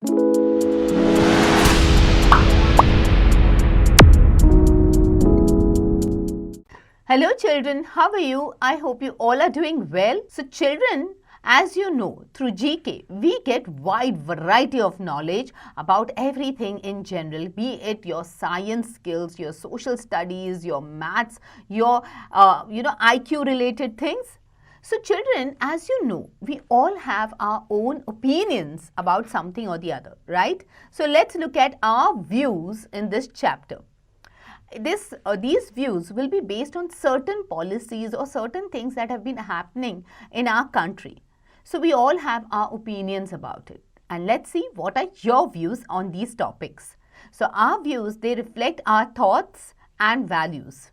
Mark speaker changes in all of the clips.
Speaker 1: Hello children, how are you? I hope you all are doing well. So children, as you know, through GK, we get wide variety of knowledge about everything in general, be it your science skills, your social studies, your maths, your IQ related things. So children, as you know, we all have our own opinions about something or the other, right? So let's look at our views in this chapter. These views will be based on certain policies or certain things that have been happening in our country. So we all have our opinions about it. And let's see what are your views on these topics. So our views, they reflect our thoughts and values.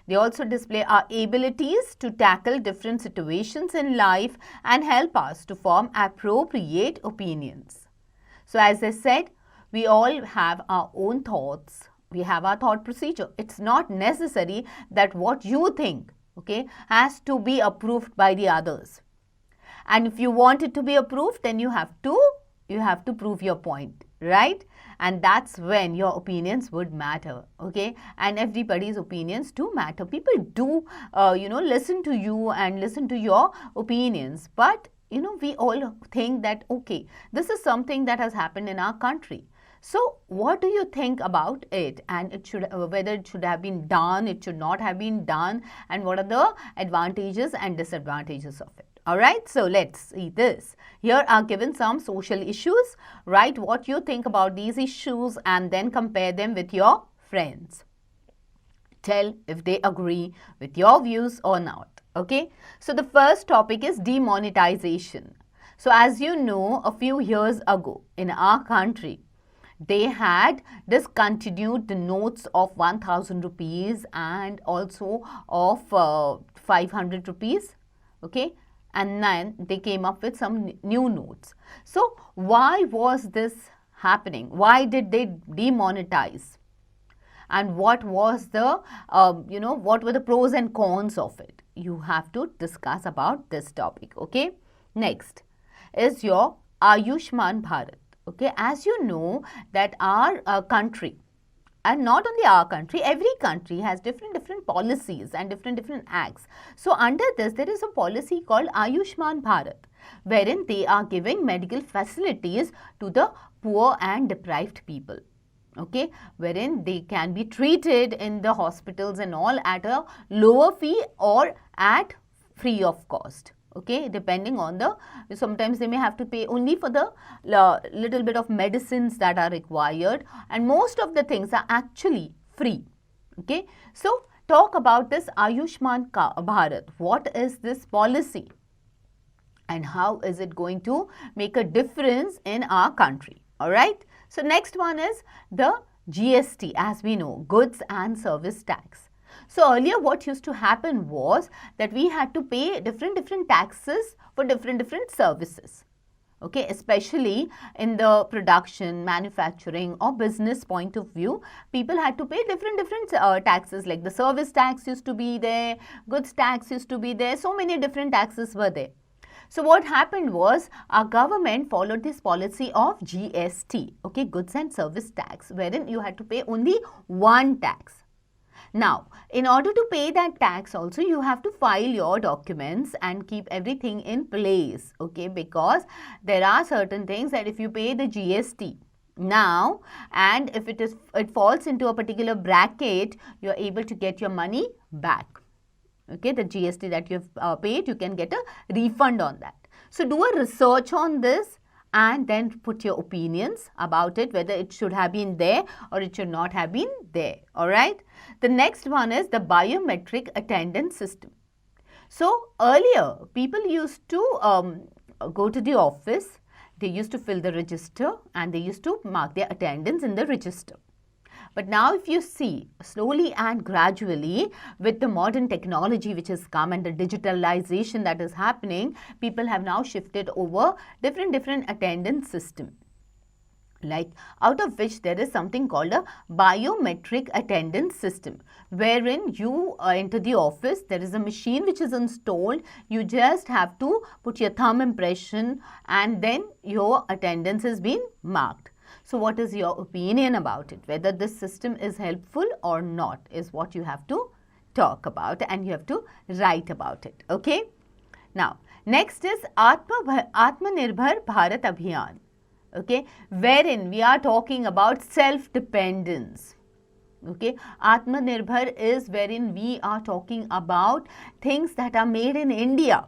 Speaker 1: They also display our abilities to tackle different situations in life and help us to form appropriate opinions. So as I said, we all have our own thoughts. We have our thought procedure. It's not necessary that what you think, okay, has to be approved by the others. And if you want it to be approved, then you have to prove your point, right? And that's when your opinions would matter, okay? And everybody's opinions do matter. People do, listen to you and listen to your opinions. But, we all think that, okay, this is something that has happened in our country. So what do you think about it, and whether it should have been done, it should not have been done, and what are the advantages and disadvantages of it? Alright, so let's see this. Here are given some social issues. Write what you think about these issues and then compare them with your friends. Tell if they agree with your views or not. Okay, so the first topic is demonetization. So as you know, a few years ago in our country, they had discontinued the notes of 1000 rupees and also of 500 rupees, okay, and then they came up with some new notes. So why was this happening? Why did they demonetize? And what was the, what were the pros and cons of it? You have to discuss about this topic, okay. Next is your Ayushman Bharat. Okay, as you know that our country, and not only our country, every country has different policies and different acts. So under this, there is a policy called Ayushman Bharat, wherein they are giving medical facilities to the poor and deprived people. Okay, wherein they can be treated in the hospitals and all at a lower fee or at free of cost. Okay, depending on sometimes they may have to pay only for the little bit of medicines that are required, and most of the things are actually free. Okay, so talk about this Ayushman Bharat. What is this policy and how is it going to make a difference in our country? All right, so next one is the GST, as we know, goods and service tax. So earlier what used to happen was that we had to pay different taxes for different services. Okay, especially in the production, manufacturing or business point of view, people had to pay different taxes, like the service tax used to be there, goods tax used to be there, so many different taxes were there. So what happened was our government followed this policy of GST, okay, goods and service tax, wherein you had to pay only one tax. Now, in order to pay that tax also, you have to file your documents and keep everything in place, okay, because there are certain things that if you pay the GST now and if it falls into a particular bracket, you are able to get your money back. Okay, the GST that you have paid, you can get a refund on that. So do a research on this and then put your opinions about it, whether it should have been there or it should not have been there. All right. The next one is the biometric attendance system. So earlier, people used to go to the office, they used to fill the register and they used to mark their attendance in the register. But now if you see, slowly and gradually, with the modern technology which has come and the digitalization that is happening, people have now shifted over different attendance system. like out of which there is something called a biometric attendance system, wherein you enter the office, there is a machine which is installed, you just have to put your thumb impression and then your attendance is being marked. So what is your opinion about it? Whether this system is helpful or not is what you have to talk about and you have to write about it. Okay. Now, next is Atmanirbhar Bharat Abhiyan. Okay, wherein we are talking about self-dependence. Okay, Atmanirbhar is wherein we are talking about things that are made in India.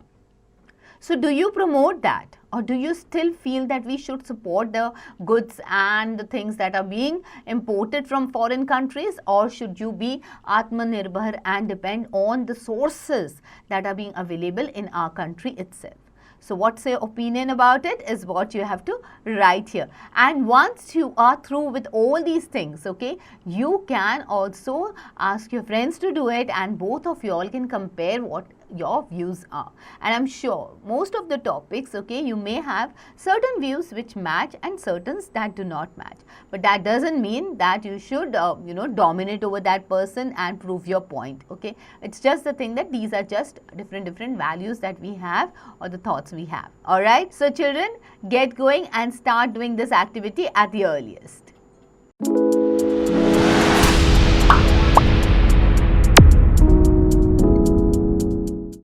Speaker 1: So do you promote that, or do you still feel that we should support the goods and the things that are being imported from foreign countries, or should you be Atmanirbhar and depend on the sources that are being available in our country itself? So what's your opinion about it is what you have to write here. And once you are through with all these things, okay, you can also ask your friends to do it and both of you all can compare what your views are. And I'm sure most of the topics, okay, you may have certain views which match and certain that do not match. But that doesn't mean that you should, dominate over that person and prove your point, okay. It's just the thing that these are just different values that we have or the thoughts we have. Alright. So children, get going and start doing this activity at the earliest.